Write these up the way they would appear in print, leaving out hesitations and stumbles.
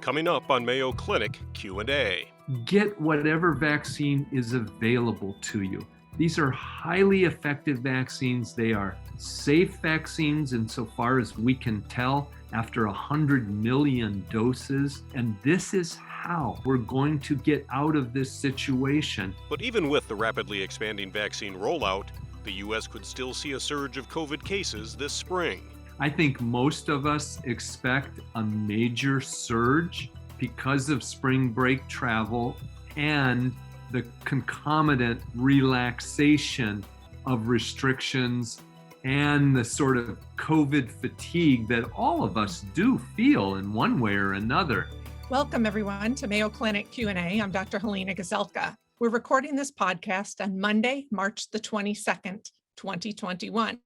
Coming up on Mayo Clinic Q&A. Get whatever vaccine is available to you. These are highly effective vaccines. They are safe vaccines insofar as we can tell after 100 million doses. And this is how we're going to get out of this situation. But even with the rapidly expanding vaccine rollout, the U.S. could still see a surge of COVID cases this spring. I think most of us expect a major surge because of spring break travel and the concomitant relaxation of restrictions and the sort of COVID fatigue that all of us do feel in one way or another. Welcome, everyone, to Mayo Clinic Q&A. I'm Dr. Helena Gazelka. We're recording this podcast on Monday, March the 22nd, 2021.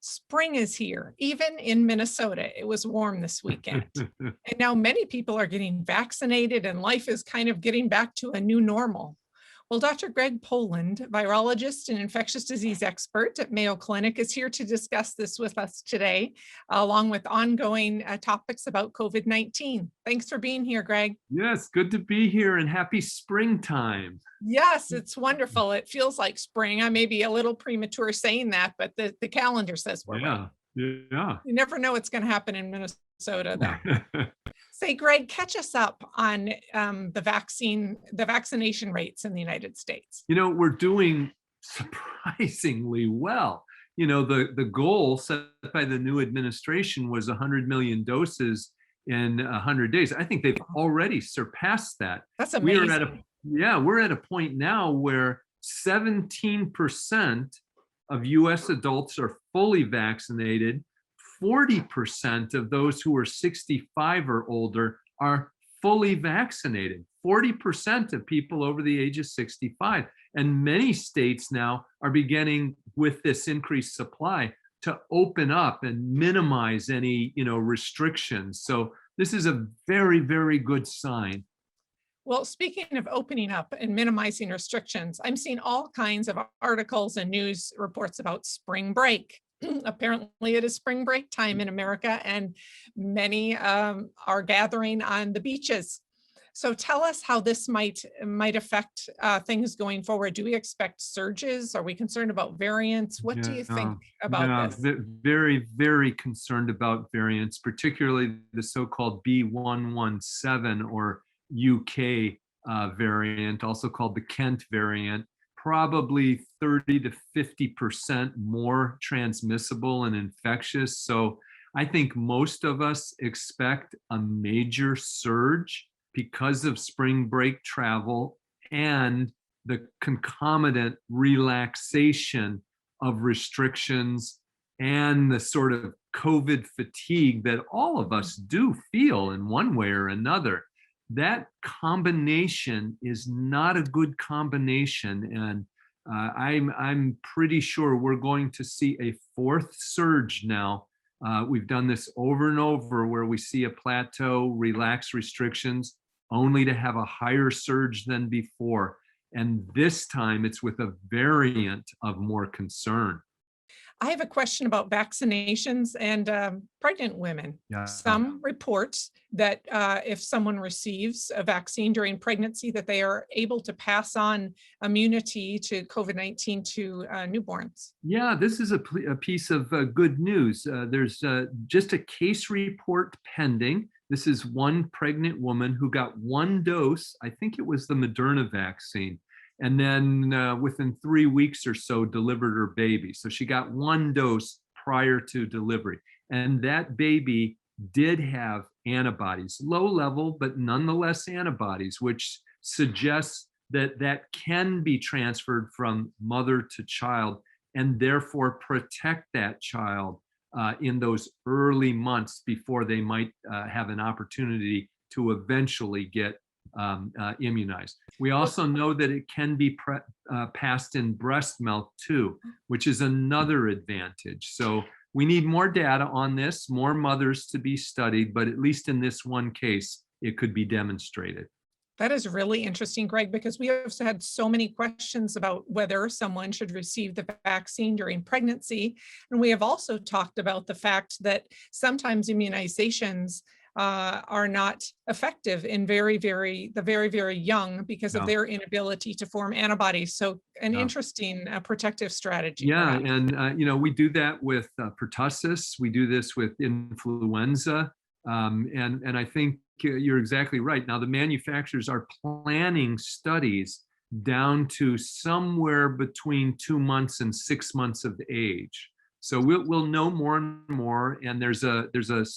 Spring is here, even in Minnesota. It was warm this weekend. And now many people are getting vaccinated and life is kind of getting back to a new normal. Well, Dr. Greg Poland, virologist and infectious disease expert at Mayo Clinic, is here to discuss this with us today, along with ongoing topics about COVID-19. Thanks for being here, Greg. Yes, good to be here and happy springtime. Yes, it's wonderful. It feels like spring. I may be a little premature saying that, but the calendar says we're right. Yeah. You never know what's going to happen in Minnesota, though. Say, Greg, catch us up on the vaccination rates in the United States. You know, we're doing surprisingly well. You know, the goal set by the new administration was 100 million doses in 100 days. I think they've already surpassed that. That's amazing. We're at a point now where 17% of US adults are fully vaccinated. 40% of those who are 65 or older are fully vaccinated. 40% of people over the age of 65. And many states now are beginning with this increased supply to open up and minimize any, restrictions. So this is a very, very good sign. Well, speaking of opening up and minimizing restrictions, I'm seeing all kinds of articles and news reports about spring break. Apparently it is spring break time in America and many are gathering on the beaches. So tell us how this might affect things going forward. Do we expect surges? Are we concerned about variants? What do you think about this? Very, very concerned about variants, particularly the so-called B117 or UK variant, also called the Kent variant. Probably 30 to 50% more transmissible and infectious. So I think most of us expect a major surge because of spring break travel and the concomitant relaxation of restrictions and the sort of COVID fatigue that all of us do feel in one way or another. That combination is not a good combination, and I'm pretty sure we're going to see a fourth surge now. We've done this over and over where we see a plateau, relax restrictions, only to have a higher surge than before. And this time it's with a variant of more concern. I have a question about vaccinations and pregnant women. Yeah. Some reports that if someone receives a vaccine during pregnancy, that they are able to pass on immunity to COVID-19 to newborns. Yeah, this is a piece of good news. There's just a case report pending. This is one pregnant woman who got one dose. I think it was the Moderna vaccine. And then within 3 weeks or so delivered her baby. So she got one dose prior to delivery. And that baby did have antibodies, low level, but nonetheless antibodies, which suggests that that can be transferred from mother to child and therefore protect that child in those early months before they might have an opportunity to eventually get immunized. We also know that it can be passed in breast milk too, which is another advantage. So we need more data on this, more mothers to be studied, but at least in this one case, it could be demonstrated. That is really interesting, Greg, because we have had so many questions about whether someone should receive the vaccine during pregnancy. And we have also talked about the fact that sometimes immunizations are not effective in the very, very young because of Yeah. their inability to form antibodies. So an Yeah. interesting protective strategy. Yeah, Perhaps. and we do that with pertussis. We do this with influenza, and I think you're exactly right. Now the manufacturers are planning studies down to somewhere between 2 months and 6 months of age. So we'll know more and more. And there's a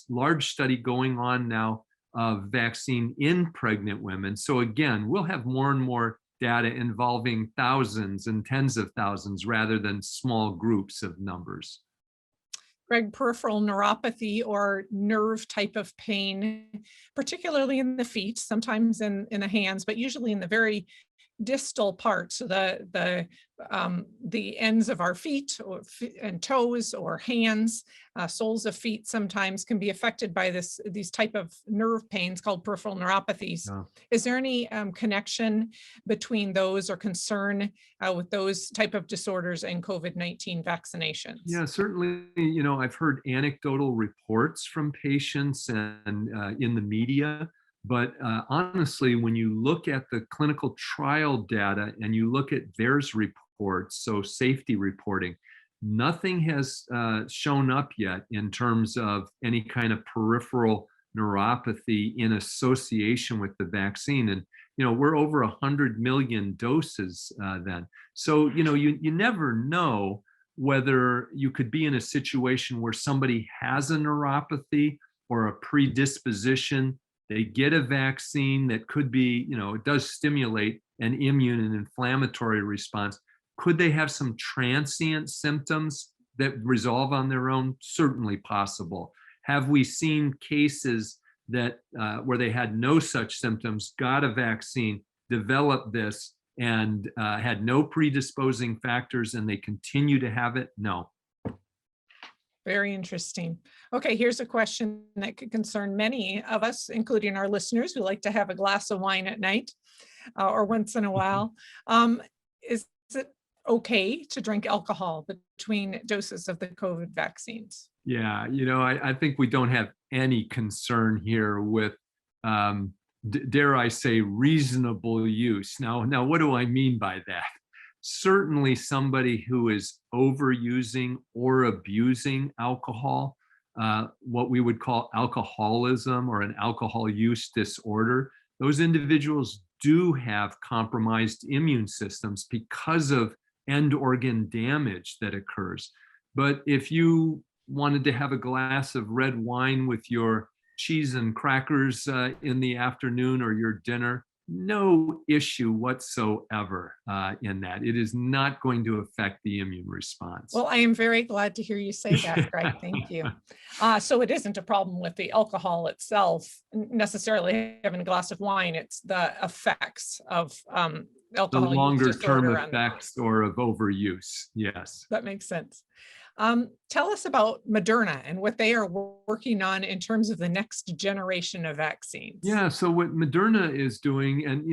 large study going on now of vaccine in pregnant women. So again, we'll have more and more data involving thousands and tens of thousands rather than small groups of numbers. Greg, peripheral neuropathy or nerve type of pain, particularly in the feet, sometimes in the hands, but usually in the very distal parts, so the ends of our feet and toes or hands, soles of feet sometimes can be affected by these type of nerve pains called peripheral neuropathies. Yeah. Is there any connection between those or concern with those type of disorders and COVID-19 vaccinations? Yeah, certainly, I've heard anecdotal reports from patients and in the media, but honestly, when you look at the clinical trial data and you look at VAERS reports, so safety reporting, nothing has shown up yet in terms of any kind of peripheral neuropathy in association with the vaccine. And we're over 100 million doses then. So you never know whether you could be in a situation where somebody has a neuropathy or a predisposition. They get a vaccine that could be, it does stimulate an immune and inflammatory response. Could they have some transient symptoms that resolve on their own? Certainly possible. Have we seen cases that where they had no such symptoms, got a vaccine, developed this, and had no predisposing factors, and they continue to have it? No. Very interesting. Okay, here's a question that could concern many of us, including our listeners who like to have a glass of wine at night or once in a while. Is it okay to drink alcohol between doses of the COVID vaccines? Yeah, I think we don't have any concern here with, dare I say, reasonable use. Now, what do I mean by that? Certainly somebody who is overusing or abusing alcohol, what we would call alcoholism or an alcohol use disorder, those individuals do have compromised immune systems because of end organ damage that occurs. But if you wanted to have a glass of red wine with your cheese and crackers in the afternoon or your dinner, no issue whatsoever in that. It is not going to affect the immune response. Well, I am very glad to hear you say that, Greg. Thank you. So it isn't a problem with the alcohol itself, necessarily having a glass of wine. It's the effects of alcohol. The longer term effects or of overuse. Yes. That makes sense. Tell us about Moderna and what they are working on in terms of the next generation of vaccines. Yeah, so what Moderna is doing, and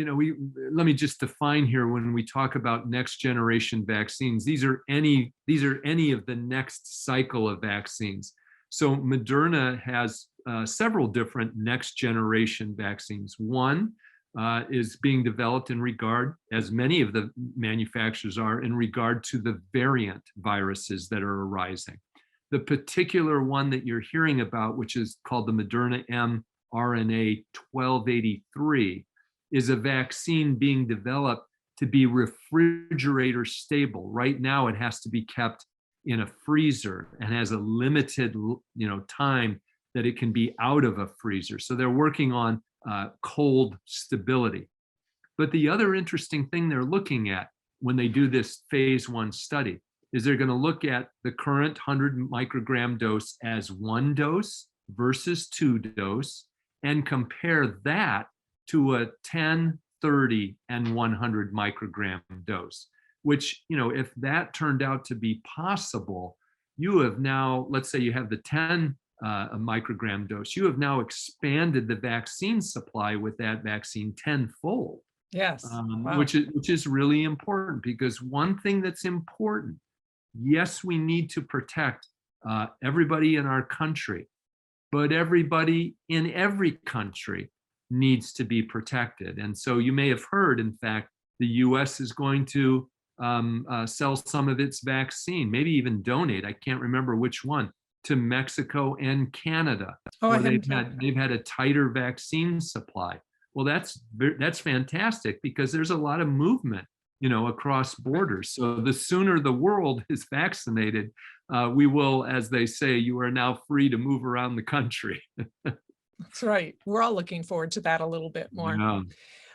let me just define here when we talk about next generation vaccines, these are any of the next cycle of vaccines. So Moderna has several different next generation vaccines. One is being developed in regard, as many of the manufacturers are, in regard to the variant viruses that are arising. The particular one that you're hearing about, which is called the Moderna mRNA 1283, is a vaccine being developed to be refrigerator stable. Right now, it has to be kept in a freezer and has a limited, time that it can be out of a freezer. So they're working on cold stability. But the other interesting thing they're looking at when they do this phase 1 study is they're going to look at the current 100 microgram dose as 1 dose versus 2 dose and compare that to a 10, 30, and 100 microgram dose, which, if that turned out to be possible, you have now, let's say you have the 10 a microgram dose, you have now expanded the vaccine supply with that vaccine tenfold. Yes. Wow. Which is really important, because one thing that's important, yes, we need to protect everybody in our country, but everybody in every country needs to be protected. And so you may have heard, in fact, the US is going to sell some of its vaccine, maybe even donate, I can't remember which one, to Mexico and Canada, Oh, I where hadn't. they've had a tighter vaccine supply. Well, that's fantastic, because there's a lot of movement, across borders. So the sooner the world is vaccinated, we will, as they say, you are now free to move around the country. That's right. We're all looking forward to that a little bit more. Yeah.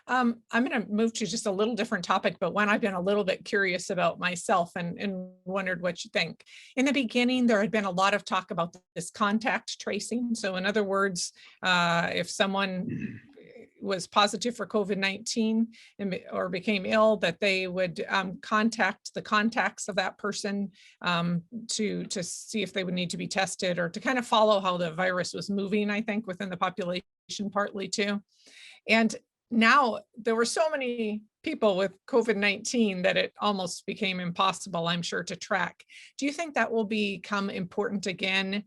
I'm going to move to just a little different topic, but one I've been a little bit curious about myself and wondered what you think. In the beginning, there had been a lot of talk about this contact tracing. So in other words, if someone was positive for COVID-19 or became ill, that they would contact the contacts of that person to see if they would need to be tested, or to kind of follow how the virus was moving, I think, within the population partly too. And now there were so many people with COVID-19 that it almost became impossible, I'm sure, to track. Do you think that will become important again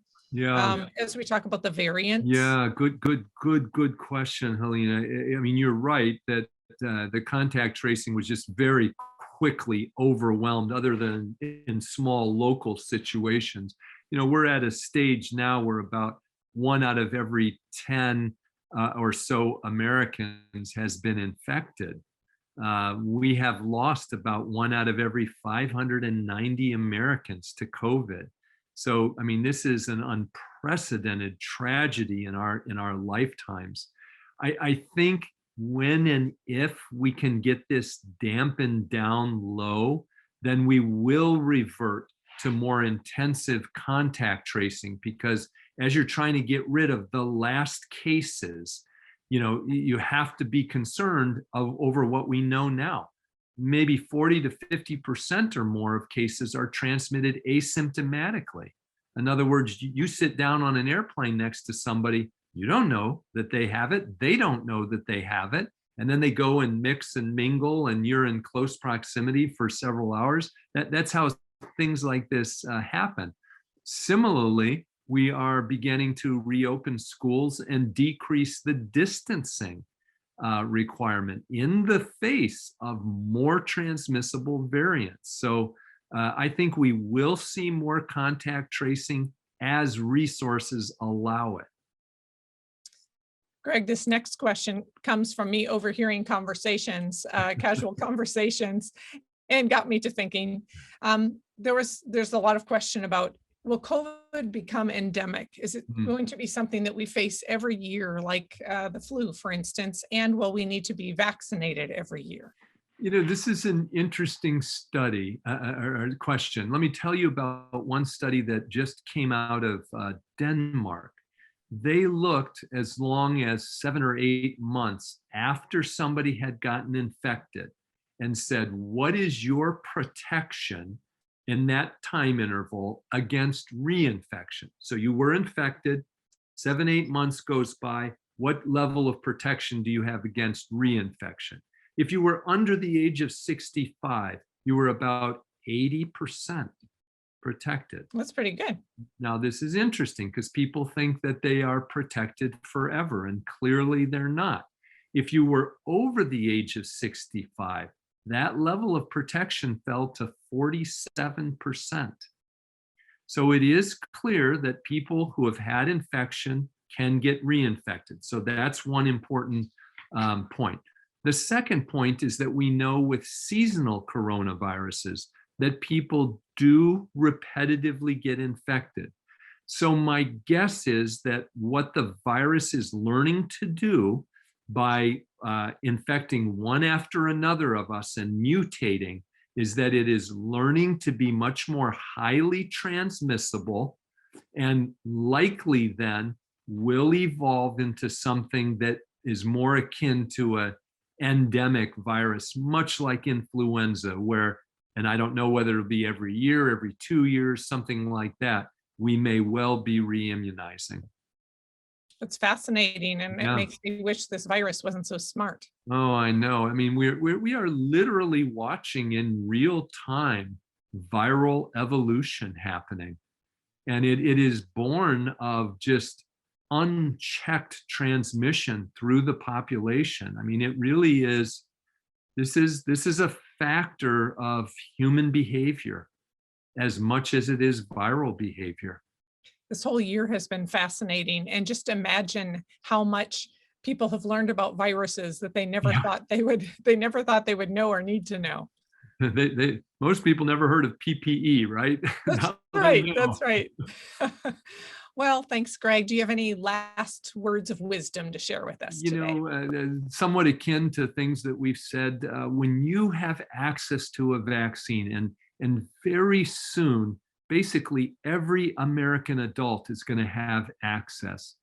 as we talk about the variants? Yeah, good question, Helena. I mean, you're right that the contact tracing was just very quickly overwhelmed, other than in small local situations. We're at a stage now where about 1 out of every 10 or so Americans has been infected. We have lost about 1 out of every 590 Americans to COVID. So, I mean, this is an unprecedented tragedy in our lifetimes. I think when and if we can get this dampened down low, then we will revert to more intensive contact tracing, because as you're trying to get rid of the last cases, you have to be concerned over what we know now. Maybe 40 to 50% or more of cases are transmitted asymptomatically. In other words, you sit down on an airplane next to somebody, you don't know that they have it, they don't know that they have it, and then they go and mix and mingle, and you're in close proximity for several hours. That's how things like this happen. Similarly, we are beginning to reopen schools and decrease the distancing requirement in the face of more transmissible variants. So I think we will see more contact tracing as resources allow it. Greg, this next question comes from me overhearing conversations, casual conversations, and got me to thinking. There's a lot of question about, will COVID become endemic? Is it going to be something that we face every year, like the flu, for instance? And will we need to be vaccinated every year? This is an interesting study or question. Let me tell you about one study that just came out of Denmark. They looked as long as 7 or 8 months after somebody had gotten infected and said, what is your protection in that time interval against reinfection? So you were infected, 7, 8 months goes by. What level of protection do you have against reinfection? If you were under the age of 65, you were about 80% protected. That's pretty good. Now, this is interesting because people think that they are protected forever, and clearly they're not. If you were over the age of 65, that level of protection fell to 47%. So it is clear that people who have had infection can get reinfected. So that's one important point. The second point is that we know with seasonal coronaviruses that people do repetitively get infected. So my guess is that what the virus is learning to do by infecting one after another of us and mutating is that it is learning to be much more highly transmissible, and likely then will evolve into something that is more akin to an endemic virus, much like influenza, where, and I don't know whether it'll be every year, every 2 years, something like that, we may well be re-immunizing. It's fascinating, and it makes me wish this virus wasn't so smart. Oh, I know. I mean, we are literally watching in real time viral evolution happening. And it is born of just unchecked transmission through the population. I mean, it really is, this is a factor of human behavior as much as it is viral behavior. This whole year has been fascinating. And just imagine how much people have learned about viruses that they never thought they would know or need to know. Most people never heard of PPE, right? That's right. That's right. Well, thanks, Greg. Do you have any last words of wisdom to share with us today? Somewhat akin to things that we've said, when you have access to a vaccine, and very soon, basically every American adult is going to have access.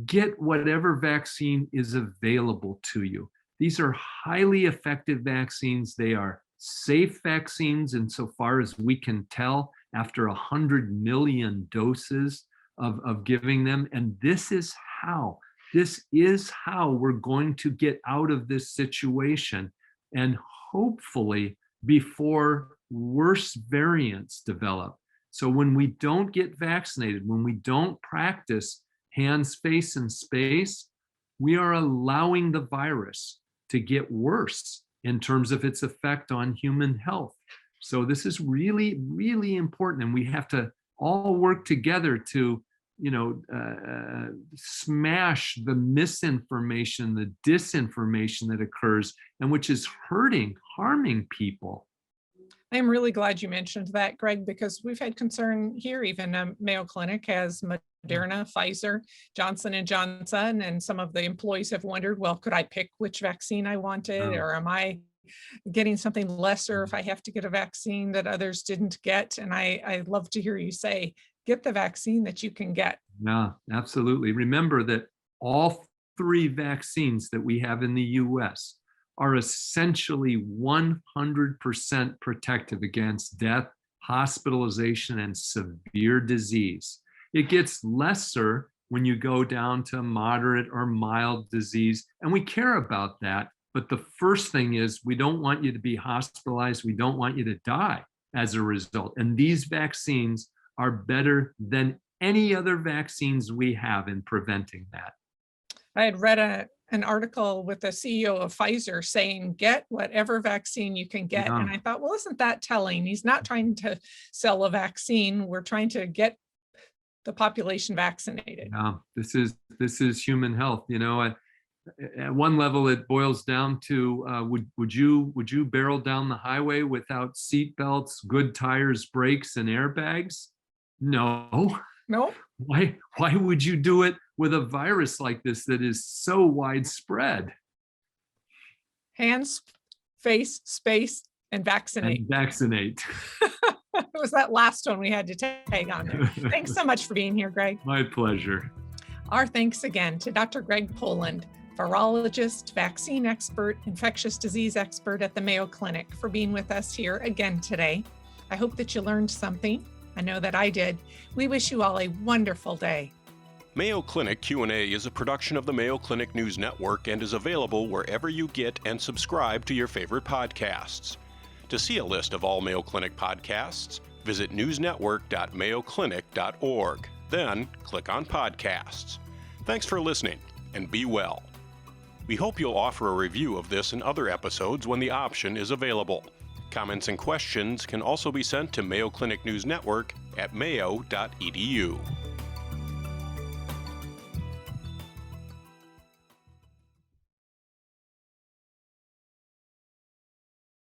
Get whatever vaccine is available to you. These are highly effective vaccines. They are safe vaccines insofar as we can tell after 100 million doses of giving them. And this is how we're going to get out of this situation. And hopefully before worse variants develop. So when we don't get vaccinated, when we don't practice hands, face, and space, we are allowing the virus to get worse in terms of its effect on human health. So this is really, really important. And we have to all work together to, smash the misinformation, the disinformation that occurs, and which is harming people. I'm really glad you mentioned that, Greg, because we've had concern here. Even Mayo Clinic has Moderna, Pfizer, Johnson & Johnson, and some of the employees have wondered, well, could I pick which vaccine I wanted, or am I getting something lesser if I have to get a vaccine that others didn't get? And I love to hear you say, get the vaccine that you can get. Yeah, absolutely. Remember that all 3 vaccines that we have in the US are essentially 100% protective against death, hospitalization, and severe disease. It gets lesser when you go down to moderate or mild disease, and we care about that. But the first thing is, we don't want you to be hospitalized. We don't want you to die as a result. And these vaccines are better than any other vaccines we have in preventing that. I had read an article with the CEO of Pfizer saying, get whatever vaccine you can get. And I thought, well, isn't that telling? He's not trying to sell a vaccine. We're trying to get the population vaccinated. Yeah, this is human health. At one level, it boils down to, would you barrel down the highway without seat belts, good tires, brakes, and airbags? No. Why would you do it with a virus like this that is so widespread? Hands, face, space, and vaccinate. And vaccinate. It was that last one we had to tag on there. Thanks so much for being here, Greg. My pleasure. Our thanks again to Dr. Greg Poland, virologist, vaccine expert, infectious disease expert at the Mayo Clinic, for being with us here again today. I hope that you learned something. I know that I did. We wish you all a wonderful day. Mayo Clinic Q&A is a production of the Mayo Clinic News Network and is available wherever you get and subscribe to your favorite podcasts. To see a list of all Mayo Clinic podcasts, visit newsnetwork.mayoclinic.org. Then click on Podcasts. Thanks for listening, and be well. We hope you'll offer a review of this and other episodes when the option is available. Comments and questions can also be sent to Mayo Clinic News Network at mayo.edu.